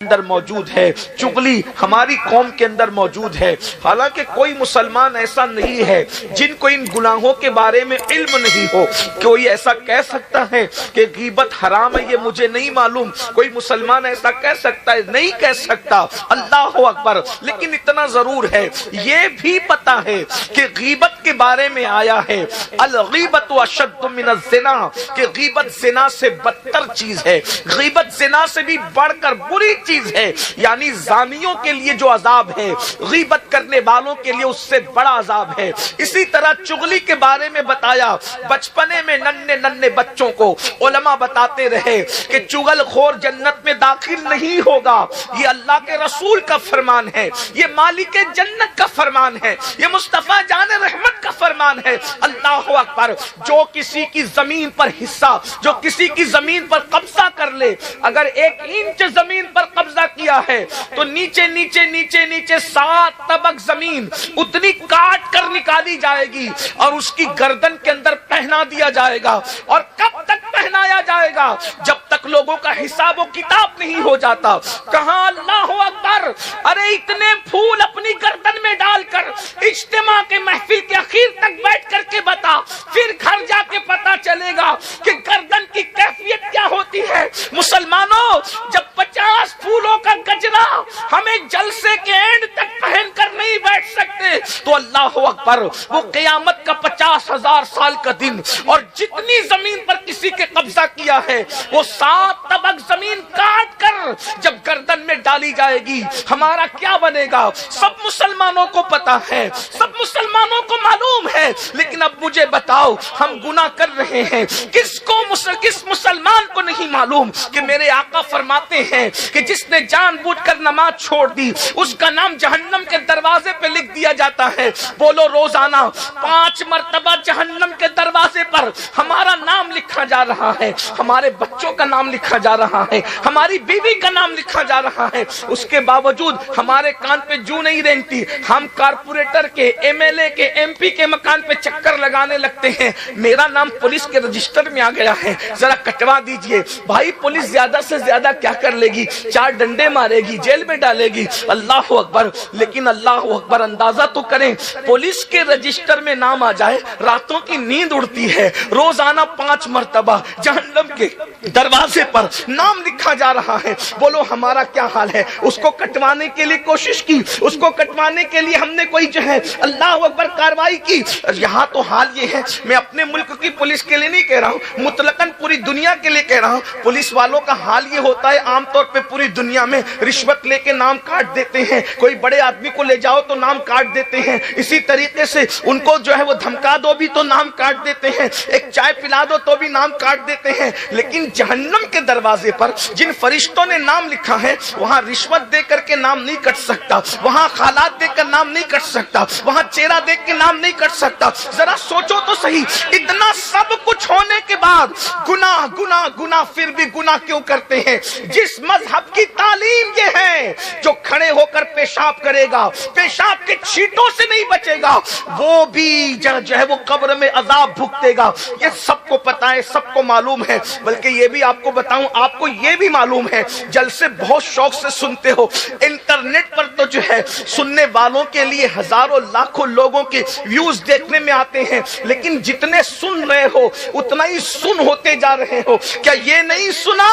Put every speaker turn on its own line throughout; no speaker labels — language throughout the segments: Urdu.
اندر موجود ہے، چغلی ہماری قوم کے اندر موجود ہے۔ حالانکہ کوئی مسلمان ایسا نہیں ہے جن کو ان گناہوں کے بارے میں علم نہیں ہو۔ کوئی ایسا کہہ سکتا ہے کہ غیبت حرام ہے، یہ مجھے نہیں معلوم؟ کوئی مسلمان ایسا کہہ سکتا ہے؟ نہیں کہہ سکتا۔ اللہ اکبر۔ لیکن اتنا ضرور ہے، یہ بھی پتا ہے کہ غیبت کے بارے میں آیا ہے الغیبت اشد من الزنا، کہ غیبت زنا سے بدتر چیز ہے، غیبت زنا سے بھی بڑھ کر بری چیز ہے۔ یعنی زانیوں کے لیے جو عذاب ہے، غیبت کرنے والوں کے لیے اس سے بڑا عذاب ہے۔ اسی طرح چغلی کے بارے میں بتایا، بچپنے میں ننھے ننھے بچوں کو علماء بتاتے رہے کہ چغل خور جنت میں داخل نہیں ہوگا۔ یہ اللہ کے رسول کا فرمان ہے، یہ مالک جنت کا فرمان ہے، یہ مصطفیٰ جان رحمت کا فرمان ہے۔ اللہ اکبر۔ جو کسی کی زمین پر حصہ، جو کسی کی زمین پر قبضہ کر لے، اگر 1 انچ زمین پر قبضہ کیا ہے تو نیچے نیچے نیچے نیچے 7 طبق زمین اتنی کاٹ کر نکالی جائے گی اور اس کی گردن کے اندر پہنا دیا جائے گا۔ اور کب تک پہنایا جائے گا؟ جب تک لوگوں کا حساب و کتاب نہیں ہو جاتا۔ کہاں اللہ اکبر۔ ارے اتنے پھول اپنی گردن میں ڈال کر اجتماع کے محفل کے اخیر تک بیٹھ کر کے بتا، پھر گھر جا کے پتا چلے گا کہ گردن کی کیفیت کیا ہوتی ہے۔ مسلمانوں، جب 50 پھولوں کا گجرا ہمیں جلسے کے اینڈ تک پہن کر نہیں بیٹھ سکتے تو اللہ اکبر، وہ قیامت کا 50,000 سال کا دن، اور جتنی زمین پر کسی کے قبضہ کیا ہے وہ 7 طبق زمین کاٹ کر جب گردن میں ڈالی جائے گی، ہمارا کیا بنے گا؟ سب مسلمانوں کو پتا ہے، سب مسلمانوں کو معلوم ہے۔ لیکن اب مجھے بتاؤ، ہم گناہ کر رہے ہیں، کس مسلمان کو نہیں معلوم کہ میرے آقا فرماتے ہیں کہ جس نے جان بوجھ کر نماز چھوڑ دی اس کا نام جہنم کے دروازے پہ لکھ دیا جاتا ہے۔ بولو، روزانہ 5 مرتبہ جہنم کے دروازے پر ہمارا نام لکھا جا رہا ہے، ہمارے بچوں کا نام لکھا جا رہا ہے، ہماری بیوی کا نام لکھا جا رہا ہے۔ اس کے باوجود ہمارے کان پہ جو نہیں رینگتی، ہم کارپوریٹر کے، MLA کے، MP کے مکان پہ چکر لگانے لگتے ہیں، میرا نام پولیس کے رجسٹر میں آ گیا ہے، ذرا کٹوا دیجئے۔ بھائی، پولیس زیادہ سے زیادہ کیا کر لے گی؟ 4 ڈنڈے مارے گی، جیل میں ڈالے گی۔ اللہ اکبر۔ لیکن اللہ اکبر، اندازہ تو کریں، پولیس کے رجسٹر میں نام آ جائے، راتوں کی نیند اڑتی ہے، روزانہ 5 مرتبہ جہنم کے دروازے پر نام لکھا جا رہا ہے۔ بولو ہمارا کیا حال ہے؟ اس کو کٹوانے کے لیے کوشش کی، اس کو کٹوانے کے لیے ہم نے کوئی جو ہے اللہ اکبر کاروائی کی۔ یہاں تو حال یہ ہے، میں اپنے ملک کی پولیس کے لیے نہیں کہہ رہا ہوں، مطلقاً پوری دنیا کے لیے کہہ رہا ہوں، پولیس والوں کا حال یہ ہوتا ہے عام طور پہ پوری دنیا میں رشوت لے کے نام کاٹ دیتے ہیں۔ کوئی بڑے آدمی کو لے جاؤ تو نام کاٹ دیتے ہیں، اسی طریقے سے ان کو جو ہے وہ دھمکا دو بھی تو نام کاٹ دیتے ہیں، ایک چائے پلا دو تو بھی نام کاٹ دیتے ہیں۔ لیکن جہنم کے دروازے پر جن فرشتوں نے نام لکھا ہے، وہاں رشوت دے کر کے نام نہیں کٹ سکتا، وہاں خالات دے کر نام نہیں کٹ سکتا، وہاں چہرہ دیکھ کے نام نہیں کٹ سکتا۔ ذرا سوچو تو صحیح، اتنا سب کچھ ہونے کے بعد گناہ گناہ گناہ پھر بھی گناہ کیوں کرتے ہیں؟ جس مذہب کی تعلیم یہ ہے، جو کھڑے ہو کر پیشاب کرے گا، پیشاب کے چھینٹوں سے نہیں بچے گا، وہ بھی جو ہے وہ قبر میں عذاب بھگتے گا۔ یہ سب کو پتا ہے، سب کو معلوم ہے۔ بلکہ یہ بھی آپ کو بتاؤں، آپ کو یہ بھی معلوم ہے، جلسے بہت شوق سے سنتے ہو، انٹرنیٹ پر تو جو ہے سننے والوں کے لیے ہزاروں لاکھوں لوگوں کے ویوز دیکھنے میں آتے ہیں، لیکن جتنے سن رہے ہو اتنا ہی سن ہوتے جا رہے ہو۔ کیا یہ نہیں سنا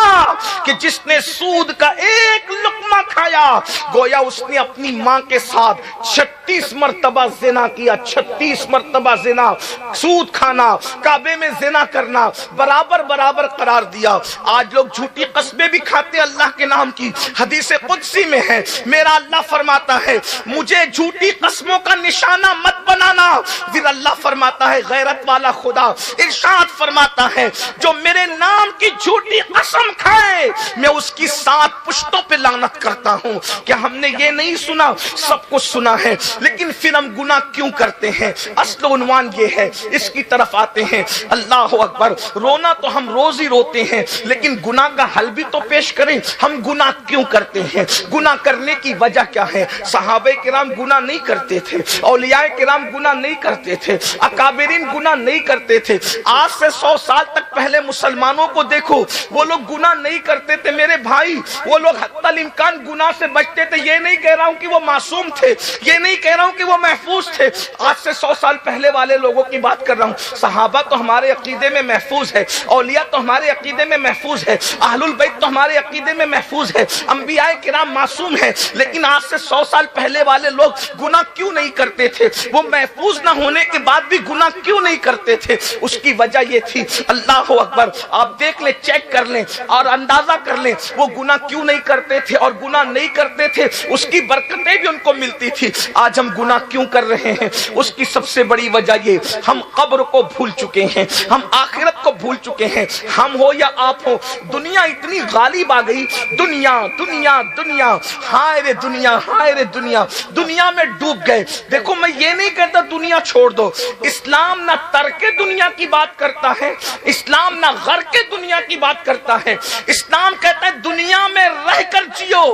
کہ جس نے سود کا 1 لقمہ کھایا، گویا اس نے اپنی ماں کے ساتھ 36 مرتبہ زنا کیا؟ 36 مرتبہ زنا، سود کھانا، کعبے میں زنا کرنا برابر برابر قرار دیا۔ آج لوگ جھوٹی قسمیں بھی کھاتے اللہ کے نام کی۔ حدیث قدسی میں ہے، میرا اللہ فرماتا ہے مجھے جھوٹی قسموں کا نشانہ مت بنانا۔ پھر اللہ فرماتا ہے، غیرت والا خدا ارشاد فرماتا ہے، جو میرے نام کی جھوٹی قسم کھائے میں اس کی 7 پشتوں پہ لعنت کرتا ہوں۔ ہوں کہ ہم نے یہ نہیں سنا، سب کچھ سنا ہے، لیکن پھر ہم گناہ کیوں کرتے ہیں؟ اصل عنوان یہ ہے، اس کی طرف آتے ہیں۔ اللہ اکبر، رونا تو ہم روز ہی روتے ہیں، لیکن گناہ کا حل بھی تو پیش کریں۔ ہم گناہ کیوں کرتے ہیں؟ گناہ کرنے کی وجہ کیا ہے؟ صحابہ کرام گناہ نہیں کرتے تھے، اولیاء کرام گناہ نہیں کرتے تھے، اکابرین گناہ نہیں کرتے تھے۔ آج سے 100 سال تک پہلے مسلمانوں کو دیکھو، وہ لوگ گناہ نہیں کرتے تھے میرے بھائی، وہ لوگ حتی الامکان گناہ سے بچتے تھے۔ یہ نہیں کہہ رہا ہوں کہ وہ معصوم تھے، یہ نہیں کہہ رہا ہوں کہ وہ محفوظ تھے، آج سے 100 سال پہلے والے لوگوں کی بات کر رہا ہوں۔ صحابہ تو ہمارے عقیدے میں محفوظ ہے، اولیاء تو ہمارے عقیدے میں محفوظ ہے، اہل البیت تو ہمارے عقیدے میں محفوظ ہے، انبیاء کرام معصوم ہیں، لیکن آج سے 100 سال پہلے والے لوگ گناہ کیوں نہیں کرتے تھے؟ وہ محفوظ نہ ہونے کے بعد بھی گناہ کیوں نہیں کرتے تھے؟ اس کی وجہ یہ تھی، اللہ اکبر، آپ دیکھ لیں، چیک کر لیں اور اندازہ کر لیں، وہ گناہ کیوں نہیں کرتے تھے اور گناہ نہیں کرتے تھے، اس کی برکتیں بھی ان کو ملتی تھی۔ آج ہم گناہ کیوں کر رہے ہیں؟ اس کی سب سے بڑی وجہ یہ، ہم قبر کو بھول چکے ہیں، ہم آخرت کو بھول چکے ہیں۔ ہم ہو یا آپ ہو، دنیا اتنی غالب آ گئی، دنیا دنیا دنیا، ہائے رے دنیا، ہائے رے دنیا، دنیا میں ڈوب گئے۔ دیکھو میں یہ نہیں کہتا دنیا چھوڑ دو، اسلام نہ ترک دنیا کی بات کرتا ہے، اسلام نہ غرق دنیا کی بات کرتا ہے، اسلام کہتا ہے دنیا میں رہ کر جیو،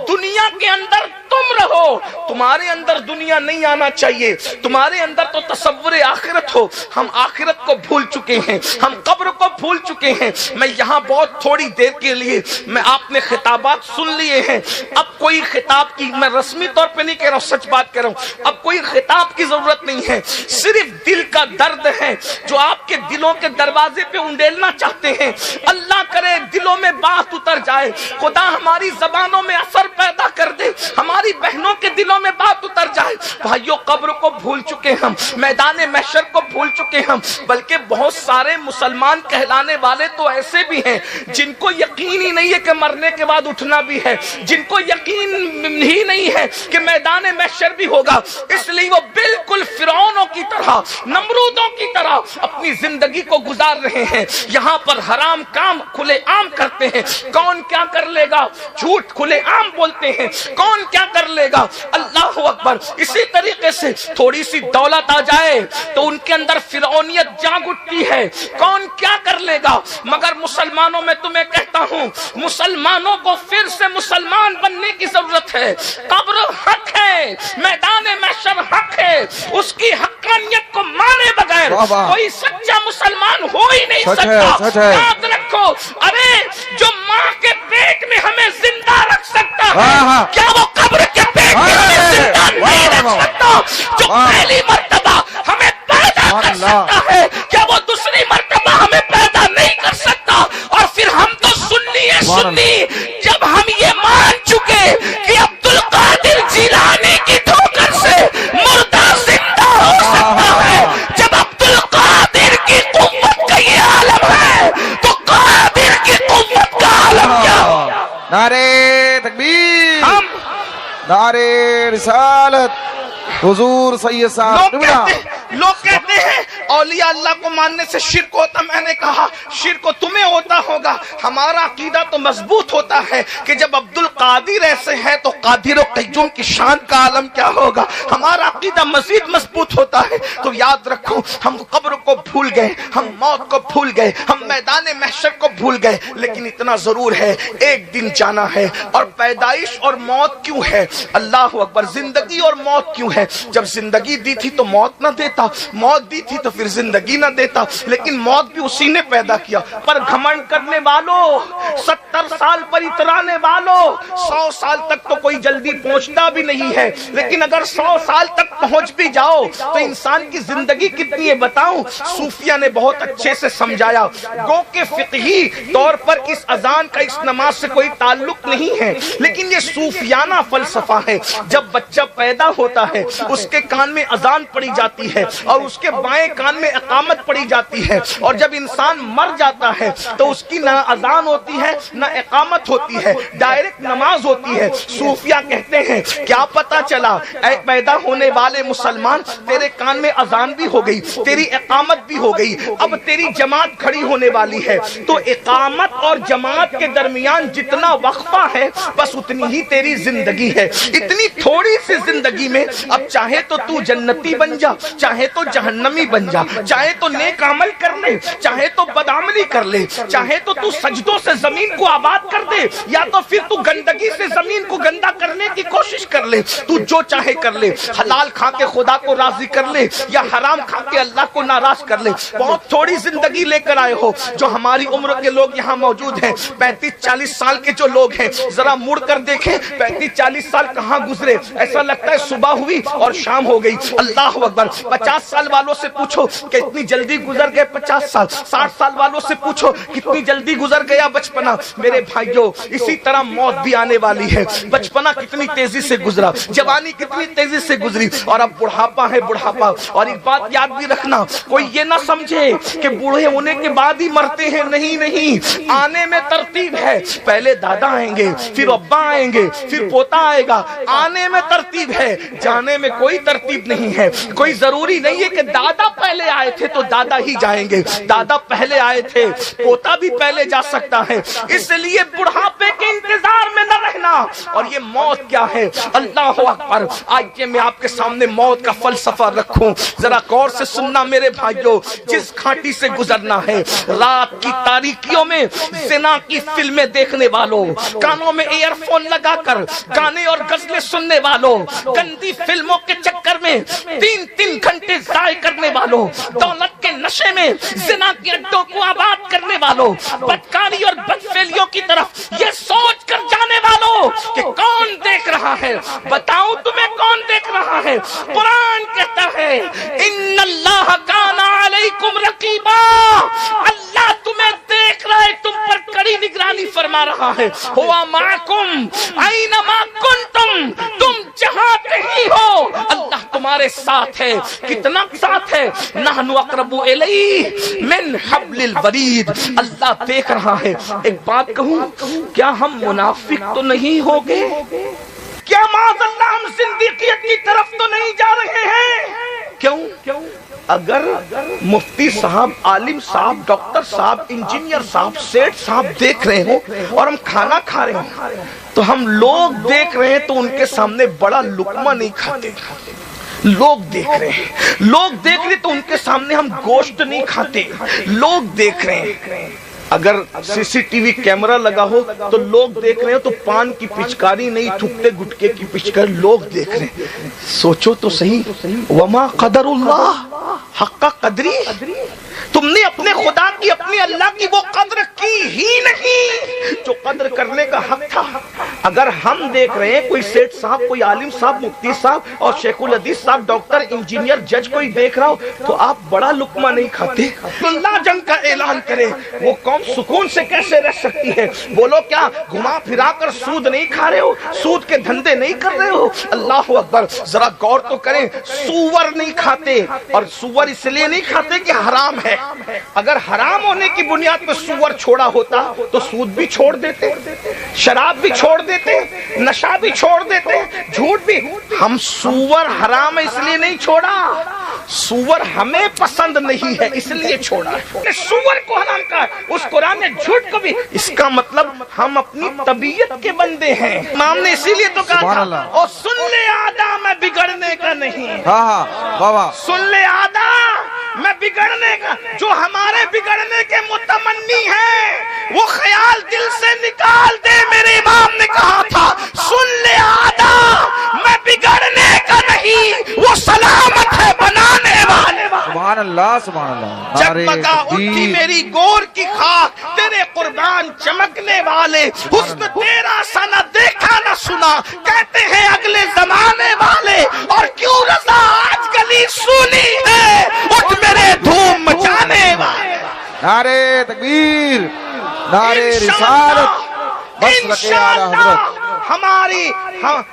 دنیا کے اندر تم رہو، تمہارے اندر دنیا نہیں آنا چاہیے، تمہارے اندر تو تصور آخرت ہو۔ ہم آخرت کو بھول چکے ہیں، ہم قبر کو بھول چکے ہیں۔ میں یہاں بہت تھوڑی دیر کے لیے، میں آپ نے خطابات سن لیے ہیں، اب کوئی خطاب کی، میں رسمی طور پہ نہیں کہہ رہا ہوں، سچ بات کہہ رہا ہوں، اب کوئی خطاب کی ضرورت نہیں ہے، صرف دل کا درد ہے جو آپ کے دلوں کے دروازے پہ انڈیلنا چاہتے ہیں۔ اللہ کرے دلوں میں بات اتر جائے، خدا ہماری زبانوں میں اثر پیدا کر دے، ہماری بہنوں کے دلوں میں بات اتر جائے۔ بھائیوں، قبر کو بھول چکے ہم، میدان محشر کو بھول چکے ہم، بلکہ بہت سارے مسلمان کہلانے والے تو ایسے بھی ہیں جن کو یقین ہی نہیں ہے کہ مرنے کے بعد اٹھنا بھی ہے، جن کو یقین ہی نہیں ہے کہ میدان محشر بھی ہوگا، اس لیے وہ بالکل فرعونوں کی طرح، نمرودوں کی طرح اپنی زندگی کو گزار رہے ہیں۔ یہاں پر حرام کام کھلے عام کرتے ہیں، کون کیا کر لے گا، جھوٹ کھلے عام بولتے ہیں، کون کیا کر لے گا، اللہ اکبر۔ اسی طریقے سے تھوڑی سی دولت آ جائے تو ان کے اندر فرعونیت جاگ اٹھتی ہے، کون کیا کر لے گا۔ مگر مسلمانوں میں تمہیں کہتا ہوں، مسلمانوں کو پھر سے مسلمان بننے کی ضرورت ہے۔ قبر حق ہے، میدان محشر حق ہے، اس کی حقانیت کو مانے بغیر کوئی سچا مسلمان ہو ہی نہیں سکتا۔ یاد رکھو، ارے جو ماں کے پیٹ میں ہمیں زندہ رکھ سکتا ہے، کیا وہ قبر کے پیٹ میں ہمیں زندہ نہیں رکھ سکتا؟ جو پہلی مرتبہ ہمیں پیدا کر سکتا ہے، کیا وہ دوسری مرتبہ ہمیں پیدا نہیں کر سکتا؟ اور پھر ہم تو سنی ہے، سنی، جب ہم یہ مان چکے کہ عبد القادر جیلانی کی ٹھوکر سے مردہ زندہ ہو سکتا ہے، جب عبد القادر کی قوت کا یہ عالم ہے تو قادر کی قوت کا عالم کیا ہوگا؟
نعرے تکبیر، نعرے رسالت، حضور سید صاحب۔
لوگ کہتے ہیں اولیاء اللہ کو ماننے سے شرک ہوتا، میں نے کہا شرک تمہیں ہوتا ہوگا، ہمارا عقیدہ تو مضبوط ہوتا ہے کہ جب عبد القادر ایسے ہیں تو قادر و قیوم کی شان کا عالم کیا ہوگا، ہمارا عقیدہ مزید مضبوط ہوتا ہے۔ تو یاد رکھو، ہم قبر کو بھول گئے، ہم موت کو بھول گئے، ہم میدان محشر کو بھول گئے، لیکن اتنا ضرور ہے ایک دن جانا ہے۔ اور پیدائش اور موت کیوں ہے؟ اللہ اکبر۔ زندگی اور موت کیوں ہے؟ جب زندگی دی تھی تو موت نہ دیتا، موت دی تھی تو پھر زندگی نہ دیتا، لیکن موت بھی اسی نے پیدا کیا۔ پر گھمنڈ کرنے والوں، 70 سال پر اترانے والوں، 100 سال تک تو کوئی جلدی پہنچتا بھی نہیں ہے، لیکن اگر 100 سال تک پہنچ بھی جاؤ تو انسان کی زندگی کتنی ہے بتاؤں؟ صوفیہ نے بہت اچھے سے سمجھایا، گو کہ فقہی طور پر اس اذان کا اس نماز سے کوئی تعلق نہیں ہے، لیکن یہ صوفیانہ فلسفہ ہے۔ جب بچہ پیدا ہوتا ہے اس کے کان میں اذان پڑی جاتی ہے، اور اس کے بائیں کان میں اقامت پڑی جاتی ہے، اور جب انسان مر جاتا ہے تو اس کی نہ اذان ہوتی ہے نہ اقامت ہوتی ہے، ڈائریکٹ نماز ہوتی ہے۔ صوفیہ کہتے ہیں کیا پتا چلا اے پیدا ہونے والے مسلمان، تیرے کان میں اذان بھی ہو گئی، تیری اقامت بھی ہو گئی، اب تیری جماعت کھڑی ہونے والی ہے۔ تو اقامت اور جماعت کے درمیان جتنا وقفہ ہے بس اتنی ہی تیری زندگی ہے۔ اتنی تھوڑی سی زندگی میں اب چاہے تو تو جنتی بن جا، چاہے تو جہنمی بن جا، چاہے تو نیک عمل کر لے، چاہے تو بدعملی کر لے، چاہے تو تو سجدوں سے زمین کو آباد کر دے، یا تو پھر تو گندگی سے زمین کو گندا کرنے کی کوشش کر لے، تو جو چاہے کر لے، حلال کھا کے خدا کو راضی کر لے یا حرام کھا کے اللہ کو ناراض کر لے۔ بہت تھوڑی زندگی لے کر آئے ہو۔ جو ہماری عمر کے لوگ یہاں موجود ہیں، 35-40 سال کے جو لوگ ہیں، ذرا مڑ کر دیکھیں 35-40 سال کہاں گزرے، ایسا لگتا ہے صبح ہوئی اور شام ہو گئی۔ اللہ اکبر۔ 50 سال والوں سے پوچھو کہ اتنی جلدی گزر گئے 50 سال، 60 سال والوں سے پوچھو کتنی جلدی گزر گیا بچپنا۔ میرے بھائیوں، اسی طرح موت بھی آنے والی ہے۔ بچپنا کتنی تیزی سے گزرا، جوانی کتنی تیزی سے گزری، اور اب بڑھاپا ہے بڑھاپا۔ اور ایک بات یاد بھی رکھنا، کوئی یہ نہ سمجھے کہ بوڑھے ہونے کے بعد ہی مرتے ہیں، نہیں نہیں، آنے میں ترتیب ہے۔ پہلے دادا آئیں گے، پھر ابا آئیں گے، پھر پوتا آئے گا، آنے میں ترتیب ہے، جانے میں کوئی ترتیب نہیں ہے۔ کوئی ضروری نہیں ہے کہ دادا پہلے آئے تھے تو دادا ہی جائیں گے، دادا پہلے آئے تھے پوتا بھی پہلے جا سکتا ہے۔ اس لیے بڑھاپے کے انتظار میں نہ رہنا۔ اور یہ موت کیا ہے؟ اللہ اکبر۔ آئیے میں آپ کے سامنے موت کا فلسفہ رکھوں، ذرا غور سے سننا میرے بھائیوں۔ جس گھاٹی سے گزرنا ہے، رات کی تاریکیوں میں زنا کی فلمیں دیکھنے والوں، کانوں میں ایئر فون لگا کر گانے اور غزلیں سننے والوں، گندی فلموں کے چکر میں 3 گھنٹے ضائع کرنے والوں، دولت کے نشے میں زنا کے اڈوں کو آباد کرنے والوں، بدکاری اور بدفعلیوں کی طرف یہ سوچ کر جانے والوں کہ کون دیکھ رہا ہے، بتاؤں تمہیں کون دیکھ رہا ہے؟ قرآن کہتا ہے ان اللہ کان علیکم رقیبا، اللہ تمہیں دیکھ رہا ہے، تم پر کڑی نگرانی فرما رہا ہے۔ ہوا معکم اینما کنتم، تم جہاں کہیں ہو اللہ تمہارے ساتھ ہے۔ کتنا ساتھ ہے؟ نحن اقرب الیہ من حبل الورید، اللہ دیکھ رہا ہے۔ ایک بات کہوں، کیا ہم منافق تو نہیں ہو گئے؟ کیا معاذ اللہ ہم زندگیت کی طرف تو نہیں جا رہے ہیں؟ کیوں؟ اگر مفتی صاحب، عالم صاحب، ڈاکٹر صاحب، انجینئر صاحب، سیٹ صاحب دیکھ رہے ہوں اور ہم کھانا کھا رہے ہیں تو ہم لوگ دیکھ رہے ہیں تو ان کے سامنے بڑا لقمہ نہیں کھاتے۔ لوگ دیکھ رہے ہیں، لوگ دیکھ رہے تو ان کے سامنے ہم گوشت نہیں کھاتے۔ لوگ دیکھ رہے ہیں، اگر CCTV کیمرہ لگا ہو تو لوگ دیکھ رہے ہیں تو پان کی پچکاری نہیں، تھکتے گٹکے کی پچکاری، لوگ دیکھ رہے ہیں۔ سوچو تو صحیح، وما قدر اللہ حق قدری، تم نے اپنے خدا کی، اپنی اللہ کی وہ قدر کی ہی نہیں جو قدر کرنے کا حق تھا۔ اگر ہم دیکھ رہے ہیں، کوئی سیٹ صاحب، کوئی عالم صاحب، مفتی صاحب اور شیخ الحدیث صاحب، ڈاکٹر، انجینئر، جج کوئی دیکھ رہا ہو تو آپ بڑا لقمہ نہیں کھاتے؟ اللہ جنگ کا اعلان کرے، وہ قوم سکون سے کیسے رہ سکتی ہے؟ بولو کیا گھما پھرا کر سود نہیں کھا رہے ہو؟ سود کے دھندے نہیں کر رہے ہو؟ اللہ اکبر۔ ذرا غور تو کریں، سور نہیں کھاتے، اور سور اس لیے نہیں کھاتے کہ حرام ہے۔ اگر حرام ہونے کی بنیاد پہ سور چھوڑا ہوتا تو سود بھی چھوڑ دیتے، شراب بھی چھوڑ دیتے، نشہ بھی چھوڑ دیتے، جھوٹ بھی۔ ہم سور حرام ہے اس لیے نہیں چھوڑا، سور ہمیں پسند نہیں ہے اس لیے چھوڑا۔ سور کو حرام کہا، اس قرآن نے جھوٹ کو بھی۔ اس کا مطلب ہم اپنی طبیعت کے بندے ہیں۔ امام نے اسی لیے تو کہا تھا، اور سن لے آدھا میں بگڑنے کا نہیں، سن لے آدھا میں بگڑنے کا، جو ہمارے بگڑنے کے متمنی ہیں وہ خیال دل سے نکال دے۔ میرے امام نے کہا تھا، سن لے آدھا میں بگڑنے کا نہیں، وہ سلامت ہے بنانے والے۔
سبحان اللہ، سبحان اللہ۔
جگمگا اٹھی میری گور کی خاک، تیرے قربان چمکنے والے، حسن تیرا سا نہ دیکھا نہ سنا، کہتے ہیں اگلے زمانے والے، اور کیوں رضا آج گلی سنی ہے، اٹھ میرے دھوم مچانے والے۔ نعرے تکبیر، نعرے رسالت، بس رکھے اعلیٰ حضرت۔ ہماری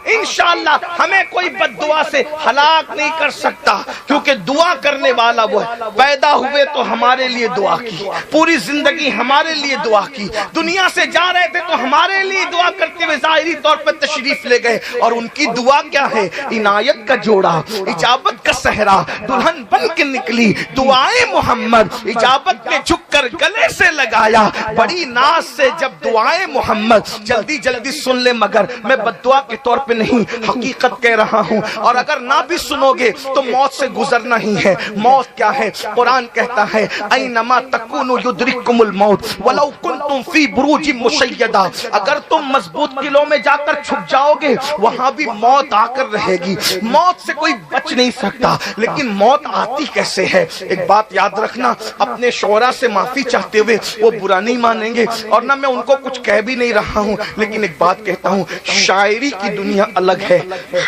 انشاءاللہ ہمیں کوئی بد دعا سے ہلاک نہیں کر سکتا، کیونکہ دعا کرنے والا وہ ہے۔ پیدا ہوئے تو ہمارے لیے دعا کی، پوری زندگی ہمارے لیے دعا کی، دنیا سے جا رہے تھے تو ہمارے لیے دعا کرتے ہوئے ظاہری طور پر تشریف لے گئے، اور ان کی دعا کیا ہے؟ عنایت کا جوڑا، اجابت کا صحرا، دلہن بن کے نکلی دعائیں محمد، اجابت نے جھک کر گلے سے لگایا، بڑی ناز سے جب دعائیں محمد، جلدی جلدی سن لے، مگر میں بد دعا کے طور پہ نہیں، حقیقت کہہ رہا ہوں، اور اگر نہ بھی سنو گے تو موت سے گزرنا ہی ہے۔ موت کیا ہے؟ قرآن کہتا ہے اینما تکونوا یدرککم الموت ولو کنتم فی بروج مشیدہ، اگر تم مضبوط قلعوں میں جا کر چھپ جاؤ گے وہاں بھی موت آ کر رہے گی، موت سے کوئی بچ نہیں سکتا۔ لیکن موت آتی کیسے ہے؟ ایک بات یاد رکھنا، اپنے شعراء سے معافی چاہتے ہوئے وہ برا نہیں مانیں گے، اور نہ میں ان کو کچھ کہہ بھی نہیں رہا ہوں، لیکن ایک بات کہتا ہوں، شاعری کی دنیا الگ ہے،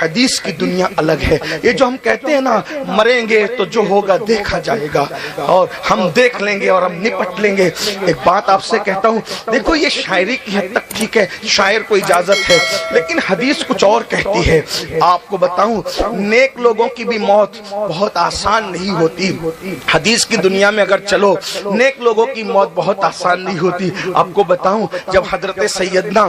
حدیث کی دنیا الگ ہے۔ یہ جو ہم کہتے ہیں نا مریں گے تو جو ہوگا دیکھا جائے گا، اور ہم دیکھ لیں گے اور ہم نپٹ لیں گے، ایک بات آپ سے کہتا ہوں، دیکھو یہ شاعری کی حد تک ٹھیک ہے، شاعر کو اجازت ہے، لیکن حدیث کچھ اور کہتی ہے۔ آپ کو بتاؤں نیک لوگوں کی بھی موت بہت آسان نہیں ہوتی، حدیث کی دنیا میں اگر چلو نیک لوگوں کی موت بہت آسان نہیں ہوتی۔ آپ کو بتاؤں جب حضرت سیدنا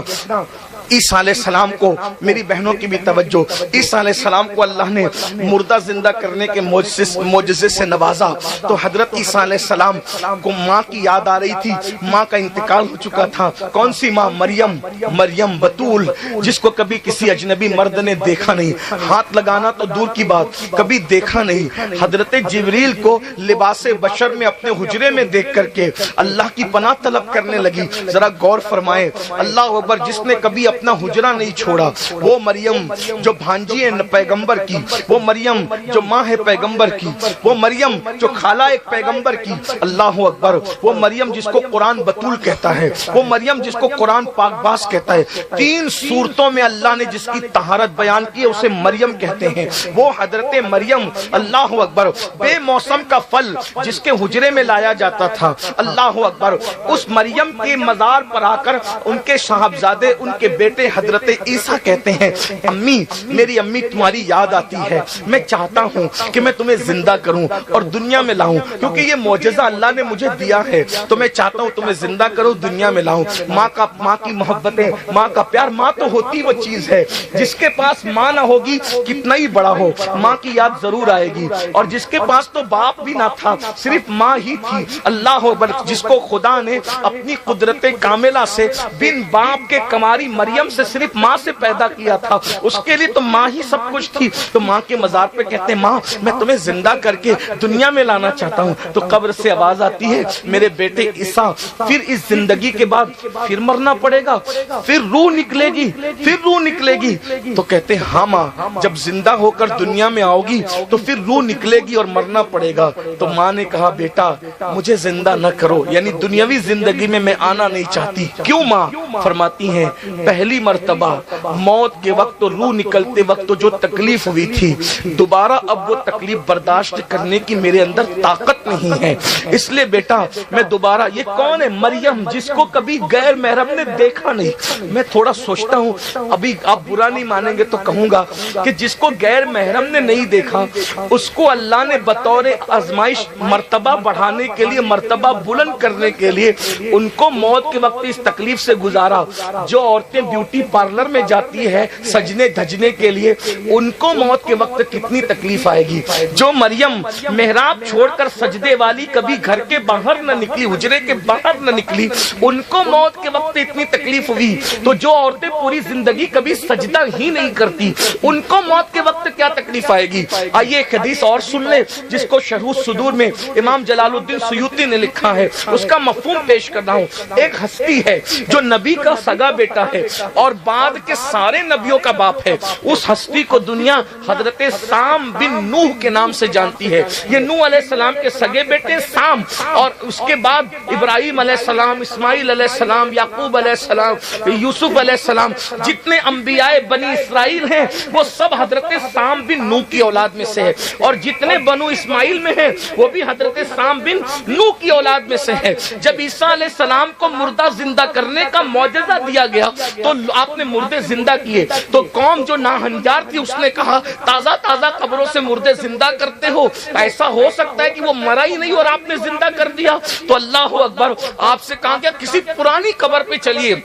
عیسیٰ علیہ السلام کو، میری بہنوں کی بھی توجہ، عیسیٰ علیہ السلام کو اللہ نے مردہ زندہ کرنے کے معجزے سے نوازا، تو حضرت عیسیٰ علیہ السلام کو ماں کی یاد آ رہی تھی، ماں کا انتقال ہو چکا تھا۔ کون سی ماں؟ مریم بطول، جس کو کبھی کسی اجنبی مرد نے دیکھا نہیں، ہاتھ لگانا تو دور کی بات، کبھی دیکھا نہیں۔ حضرت جبریل کو لباس بشر میں اپنے حجرے میں دیکھ کر کے اللہ کی پناہ طلب کرنے لگی۔ ذرا غور فرمائے، اللہ اکبر، جس نے کبھی اپنا حجرہ نہیں چھوڑا، وہ مریم جو بھانجی ہے پیغمبر کی، وہ مریم جو ماں ہے پیغمبر کی، وہ مریم جو خالہ ایک پیغمبر کی، اللہ اکبر، وہ مریم جس کو قرآن بطول کہتا ہے، وہ مریم جس کو قرآن پاک باز کہتا ہے، 3 صورتوں میں اللہ نے جس کی طہارت بیان کی ہے اسے مریم کہتے ہیں، وہ حضرت مریم، اللہ اکبر، بے موسم کا پھل جس کے حجرے میں لایا جاتا تھا، اللہ اکبر، اس مریم کے مزار پر آ کر ان کے صاحبزادے، ان کے بیٹے حضرت عیسیٰ کہتے ہیں، امی، میری امی تمہاری یاد آتی ہے، میں چاہتا ہوں کہ میں تمہیں زندہ کروں اور دنیا میں لاؤں، کیونکہ یہ معجزہ اللہ نے مجھے دیا ہے، تو میں چاہتا ہوں تمہیں زندہ کروں، دنیا میں لاؤں۔ ماں کی محبتیں، ماں کا پیار، ماں تو ہوتی وہ چیز ہے جس کے پاس ماں نہ ہوگی کتنا ہی بڑا ہو، ماں کی یاد ضرور آئے گی، اور جس کے پاس تو باپ بھی نہ تھا، صرف ماں ہی تھی، اللہ اکبر، جس کو خدا نے اپنی قدرت کاملہ سے بن باپ کے کماری مریم سے صرف ماں سے پیدا کیا تھا، اس کے لیے تو ماں ہی سب کچھ تھی، تو ماں کے مزار پہ کہتے ہیں ماں میں تمہیں زندہ کر کے دنیا میں لانا چاہتا ہوں، تو قبر سے آواز آتی ہے میرے بیٹے عیسیٰ پھر اس زندگی کے بعد پھر مرنا پڑے گا، پھر روح نکلے گی، پھر روح نکلے گی، تو کہتے ہیں ہاں ماں جب زندہ ہو کر دنیا میں آؤ گی تو پھر روح نکلے گی اور مرنا پڑے گا، تو ماں نے کہا بیٹا مجھے زندہ نہ کرو، یعنی دنیاوی زندگی میں آنا نہیں چاہتی۔ کیوں ماں؟ فرماتی ہیں پہلی مرتبہ موت کے وقت تو روح نکلتے وقت تو جو تکلیف ہوئی تھی، دوبارہ اب وہ تکلیف برداشت کرنے کی میرے اندر طاقت نہیں ہے، اس لیے بیٹا میں دوبارہ، یہ کون ہے؟ مریم، جس کو کبھی غیر محرم نے دیکھا نہیں۔ میں تھوڑا سوچتا ہوں، ابھی آپ برا نہیں مانیں گے تو کہوں گا کہ جس کو غیر محرم نے نہیں دیکھا اس کو اللہ نے بطور آزمائش مرتبہ بڑھانے کے لیے، مرتبہ بلند کرنے کے لیے ان کو موت کے وقت اس تکلیف سے گزارا۔ جو عورتیں بیوٹی پارلر میں جاتی ہے سجنے دھجنے کے لیے، ان کو موت کے وقت کتنی تکلیف آئے گی۔ جو مریم محراب چھوڑ کر سجدے والی کبھی گھر کے باہر نہ نکلی، حجرے کے باہر نہ نکلی، ان کو موت کے وقت اتنی تکلیف ہوئی، تو جو عورتیں پوری زندگی کبھی سجدہ ہی نہیں کرتی ان کو موت کے وقت کیا تکلیف آئے گی۔ آئیے ایک حدیث اور سن لیں جس کو شرح الصدور میں امام جلال الدین سیوطی نے لکھا ہے، اس کا مفہوم پیش کر رہا ہوں۔ ایک ہستی ہے جو نبی کا سگا بیٹا ہے اور بعد کے سارے نبیوں کا باپ ہے، اس ہستی کو دنیا حضرت سام بن نوح کے نام سے جانتی ہے۔ یہ نوح علیہ السلام کے سگے بیٹے سام، اور اس کے بعد ابراہیم علیہ السلام، اسماعیل علیہ السلام، یعقوب علیہ السلام، یوسف علیہ السلام، جتنے انبیاء بنی اسرائیل ہیں وہ سب حضرت سام بن نوح کی اولاد میں سے ہے، اور جتنے بنو اسماعیل میں ہیں وہ بھی حضرت سام بن نوح کی اولاد میں سے ہے۔ جب عیسیٰ علیہ السلام کو مردہ زندہ کرنے کا معجزہ دیا گیا تو آپ نے مردے زندہ کیے. تو قوم جو ناہنجار تھی اس نے کہا تازہ تازہ قبروں سے مردے زندہ کرتے ہو, ایسا ہو سکتا ہے کہ وہ مرا ہی نہیں اور آپ نے زندہ کر دیا. تو اللہ اکبر, آپ سے کہا گیا کسی پرانی قبر پہ چلیے.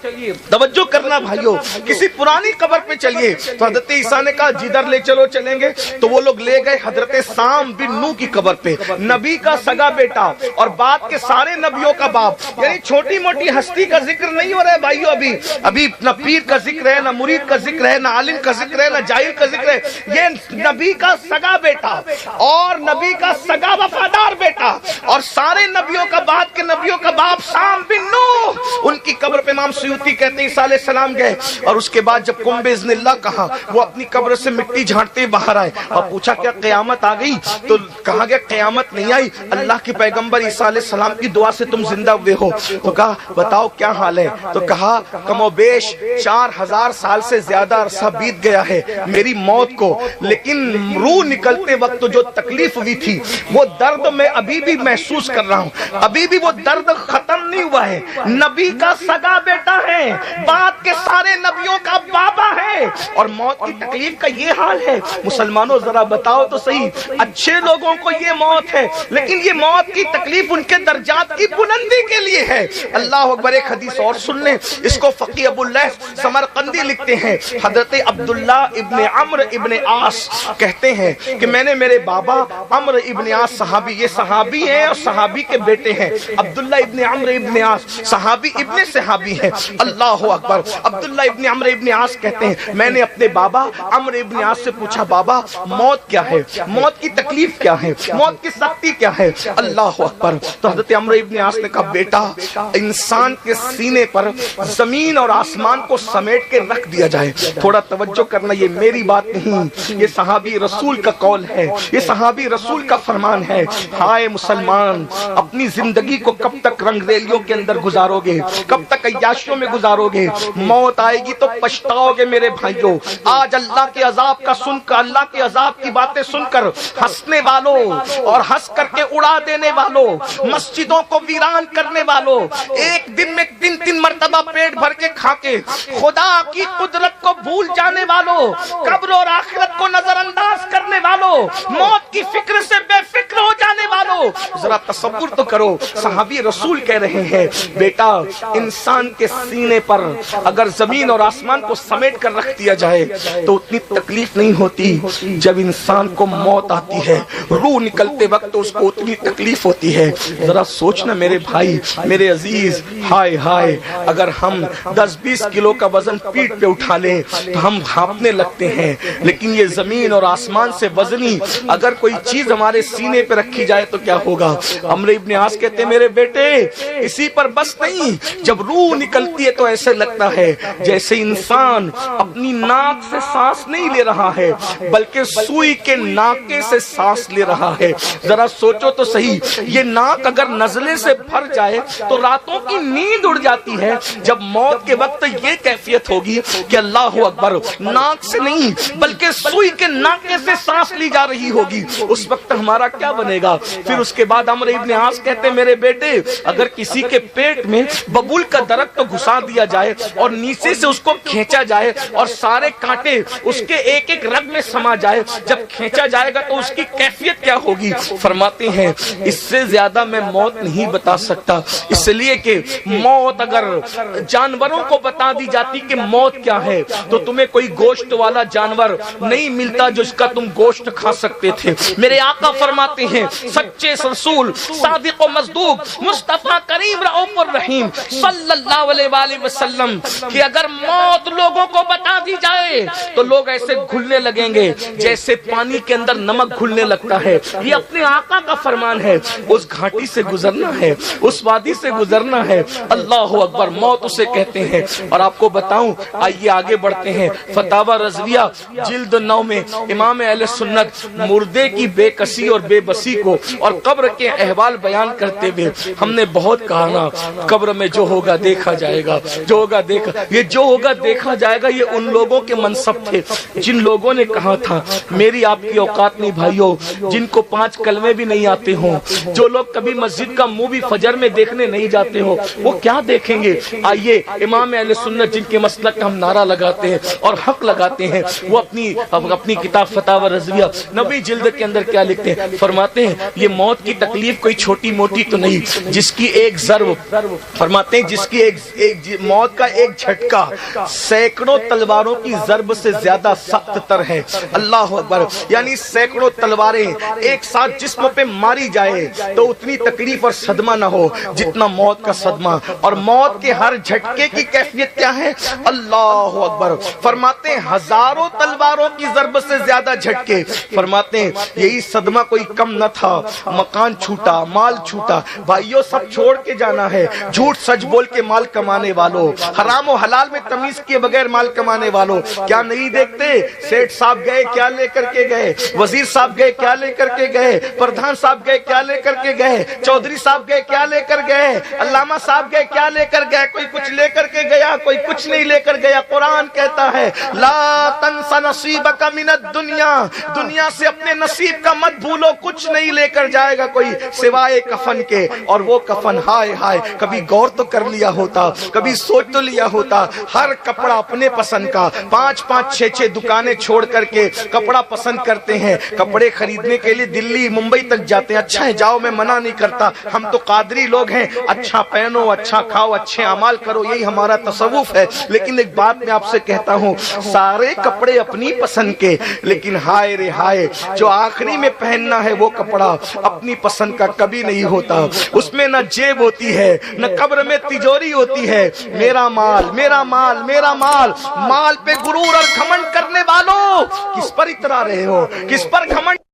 توجہ کرنا بھائیو, کسی پرانی قبر پہ چلیے. تو حضرت عیسیٰ نے کہا جدھر لے چلو چلیں گے. تو وہ لوگ لے گئے حضرت سام بن نوح کی قبر پہ, نبی کا سگا بیٹا اور بعد کے سارے نبیوں کا باپ. یعنی چھوٹی موٹی ہستی کا ذکر نہیں ہو رہا ہے بھائیو, ابھی نہ پیر کا ذکر ہے, نہ مرید کا ذکر ہے, نہ عالم کا ذکر ہے, نہ جاہل کا ذکر ہے. یہ نبی کا سگا بیٹا اور نبی کا سگا وفادار بیٹا اور سارے نبیوں کا بعد کے نبیوں کا باپ سام بن نوح, ان کی قبر پہ امام سیوطی کہتے ہیں عیسیٰ علیہ السلام گئے. اور اس کے بعد جب قم باذن اللہ کہا, وہ اپنی قبر سے مٹی جھاڑتے باہر آئے اور پوچھا کیا قیامت آ گئی؟ تو کہا گیا قیامت نہیں آئی, اللہ کے پیغمبر عیسیٰ علیہ السلام کی دعا سے تم زندہ ہوئے ہو. تو کہا بتاؤ کیا حال ہے؟ تو کہا کم و بیش 4000 سال سے زیادہ عرصہ بیت گیا ہے میری موت کو, لیکن روح نکلتے وقت جو تکلیف ہوئی تھی وہ درد میں ابھی بھی محسوس کر رہا ہوں, ابھی بھی وہ درد ختم نہیں ہوا ہے. نبی کا سگا بیٹا ہے, بعد کے سارے نبیوں کا بابا ہے, اور موت کی تکلیف کا یہ حال ہے. مسلمانوں ذرا بتاؤ تو صحیح, اچھے لوگوں کو یہ موت ہے, لیکن یہ موت کی تکلیف ان کے درجات کی بلندی کے لیے ہے. اللہ اکبر. ایک حدیث اور سن لیں, اس کو فقی ابو اللیث سمرقندی لکھتے ہیں, حضرت عبداللہ ابن عمرو ابن عاص کہتے ہیں کہ میں نے میرے بابا عمرو ابن عاص, صحابی, یہ صحابی ہیں اور صحابی کے بیٹے ہیں, عبداللہ ابن عمرو ابن عاص صحابی ابن صحابی ہیں. اللہ اکبر. عبداللہ ابن عمرو ابن عاص کہتے ہیں میں نے اپنے بابا عمرو ابن عاص سے پوچھا بابا موت کیا ہے, موت کی تکلیف کیا ہے, موت کی سختی کیا ہے؟ اللہ اکبر. تو حضرت عمرو ابن عاص نے کہا بیٹا انسان کے سینے پر زمین اور آسمان کو سمیٹ کے رکھ دیا جائے. تھوڑا توجہ کرنا, یہ میری بات نہیں, یہ صحابی رسول کا قول ہے, یہ صحابی رسول کا فرمان ہے. ہائے مسلمان, اپنی زندگی کو کب تک رنگ ریلیوں کے اندر گزارو گے, کب تک عیاشیوں میں گزارو گے؟ موت آئے گی تو پچھتاؤ گے میرے بھائیوں. آج اللہ کے عذاب کا سن کر, اللہ کے عذاب کی باتیں سن کر ہنسنے والوں اور ہنس کر کے اڑا دینے والوں, مسجدوں کو ویران کرنے والوں, ایک دن میں 3 مرتبہ پیٹ بھر کے کھا کے خدا کی قدرت کو بھول جانے والوں, قبر اور آخرت کو نظر انداز کرنے والوں, موت کی فکر سے بے فکر ہو جانے والوں, ذرا تصور تو کرو. صحابی رسول کہہ رہے ہیں بیٹا انسان کے سینے پر اگر زمین اور آسمان کو سمیٹ کر رکھ دیا جائے تو اتنی تکلیف نہیں ہوتی, جب انسان کو موت آتی ہے روح نکلتے وقت اس کو اتنی تکلیف ہوتی ہے. ذرا سوچنا میرے بھائی, میرے عزیز, ہائے ہائے, اگر ہم 10-20 کلو کا وزن پیٹ پہ اٹھا لیں تو ہم ہانپنے لگتے ہیں, لیکن یہ زمین اور آسمان سے وزنی اگر کوئی چیز ہمارے سینے پہ رکھی جائے تو کیا ہوگا؟ عمرو ابن عاص کہتے ہیں میرے بیٹے اسی پر بس نہیں, جب روح نکلتی ہے تو ایسے لگتا ہے جیسے انسان اپنی ناک سے سانس نہیں لے رہا ہے بلکہ سوئی کے ناکے سے سانس لے رہا ہے. ذرا سوچو تو صحیح, یہ ناک اگر نزلے سے بھر جائے تو راتوں کی نیند اڑ جاتی ہے. جب موت کے وقت یہ کیفیت ہوگی کہ اللہ اکبر, ناک سے نہیں بلکہ سوئی کے ناکے سے سانس لی جا رہی ہوگی, اس وقت ہمارا کیا بنے گا؟ پھر اس کے بعد عمرو ابن عاص کہتے ہیں میرے بیٹے اگر کسی کے پیٹ میں ببول کا درخت تو گھسا دیا جائے اور نیچے سے اس کو کھینچا جائے اور سارے کانٹے اس کے ایک ایک رگ میں سما جائے, جب کھینچا جائے گا تو اس کی کیفیت کیا ہوگی؟ فرماتے ہیں اس سے زیادہ میں موت نہیں بتا سکتا, اس لیے کہ موت اگر جانوروں کو بتا دی جاتی کہ موت کیا ہے تو تمہیں کوئی گوشت والا جانور نہیں ملتا جس کا تم گوشت کھا سکتے تھے. میرے آقا فرماتے ہیں سچے رسول صادق و مصدوق مصطفیٰ کریم رؤوف الرحیم صلی اللہ علیہ وآلہ وسلم کہ اگر موت لوگوں کو بتا دی جائے تو لوگ ایسے گھلنے لگیں گے جیسے پانی کے اندر نمک گھلنے لگتا ہے. یہ اپنے آقا کا فرمان ہے. اس گھاٹی سے گزرنا ہے, اس وادی سے گزرنا ہے. اللہ اکبر, موت اسے کہتے ہیں. اور آپ کو بتاؤں, آئیے آگے بڑھتے ہیں. فتاوی رضویہ جلد 9 میں امام اہل سنت مردے کی بے کسی اور بے بسی کو اور قبر کے احوال بیان کرتے ہوئے ہم نے بہت کہا نا، قبر میں جو ہوگا دیکھا جائے گا، جو ہوگا دیکھا، یہ جو ہوگا دیکھا جائے گا، یہ ان لوگوں کے منصب تھے جن لوگوں نے کہا تھا میری آپ کی اوقات نہیں بھائیوں، جن کو 5 کلمے بھی نہیں آتے ہوں، جو لوگ کبھی مسجد کا منہ بھی فجر میں دیکھنے نہیں جاتے ہو، وہ کیا دیکھیں گے؟ آئیے امام اہل سنت جن کے مسلک کا ہم نعرہ لگاتے ہیں اور حق لگاتے ہیں، وہ اپنی کتاب فتاوی رضویہ 90 جلد کے اندر کیا لکھتے ہیں؟ فرماتے ہیں یہ موت کی تکلیف کوئی چھوٹی موٹی تو نہیں، جس کی ایک ضرب، فرماتے ہیں جس کی موت کا ایک جھٹکا سینکڑوں تلواروں کی ضرب سے زیادہ سخت تر ہے۔ اللہ اکبر، یعنی سینکڑوں تلواریں ایک ساتھ جسم پہ ماری جائے تو اتنی تکلیف اور صدمہ نہ ہو جتنا موت کا صدمہ، اور موت کے ہر جھٹکے کی کیفیت کیا ہے؟ اللہ اکبر، فرماتے ہیں ہزاروں تلواروں کی ضرب سے زیادہ جھٹکے، فرماتے ہیں یہی صدمہ کوئی کم نہ تھا، مکان چھوٹا، مال چھوٹا، بھائیوں سب چھوڑ کے جانا ہے، جھوٹ سچ بول کے مال کمانے والوں، حرام و حلال میں تمیز کیے بغیر مال کمانے والوں، کیا نہیں دیکھتے سیٹھ صاحب گئے کیا لے کر کے گئے، وزیر صاحب گئے کیا لے کر کے گئے، پردھان صاحب گئے کیا لے کر کے گئے، چودھری صاحب گئے کیا لے کر گئے، علامہ صاحب گئے کیا لے کر گئے، کوئی کچھ لے کر کے گیا، کوئی کچھ نہیں لے کر گیا۔ قرآن کہتا ہے لا تنس نصیبک من الدنیا، دنیا سے اپنے نصیب کا مت بھولو، کچھ نہیں لے کر جائے گا کوئی سوائے کفن کے، اور وہ کفن ہائے ہائے کبھی غور تو کر لیا ہوتا، کبھی سوچ تو لیا ہوتا، ہر کپڑا اپنے پسند کا، 5-5 6-6 دکانیں چھوڑ کر کے کپڑا پسند کرتے ہیں، کپڑے خریدنے کے لیے دلی ممبئی تک جاتے ہیں، اچھا ہے جاؤ میں منع نہیں کرتا، ہم تو قادری لوگ ہیں، اچھا پہنو، اچھا کھاؤ، اچھے اعمال کرو، یہی ہمارا تصوف ہے، لیکن ایک بات میں آپ سے کہتا ہوں سارے کپڑے اپنی پسند کے، لیکن ہائے رے ہائے جو آخری میں پہننا ہے وہ کپڑا اپنی پسند کا کبھی نہیں ہوتا، اس میں نہ جیب ہوتی ہے نہ قبر میں تجوری ہوتی ہے۔ میرا مال میرا مال میرا مال، مال پہ غرور اور گھمنڈ کرنے والوں کس پر اترا رہے ہو، کس پر گھمنڈ